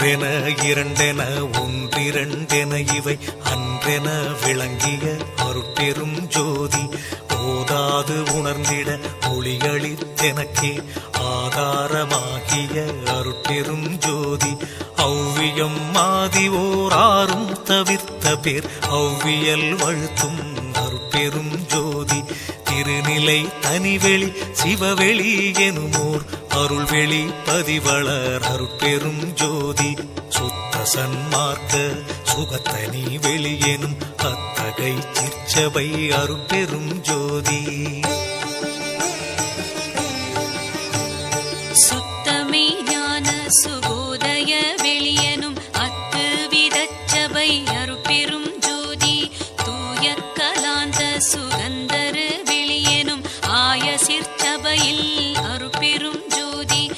ஒன்றென இரண்டென ஒன்றிரண்டென இவை அன்றென விளங்கிய அருட்பெரும் ஜோதி போதாது உணர்ந்திட ஒளிகளித்தெனக்கே ஆதாரமாகிய அருட்பெரும் ஜோதி அவ்வியம் மாதி ஓராறும் தவிர்த்த பேர் அவ்வியல் வழுத்தும் அருட்பெரும் ஜோதி திருநிலை தனிவெளி சிவவெளி எனுமோர் அருள்வெளி பதிவளர் அருட்பெரும் ஜோதி சுத்த சன்மார்க்க சுகத்தனி வெளி எனும் அத்தகை சிற்சபை அருட்பெரும் ஜோதி சுத்தமே ஞான சுக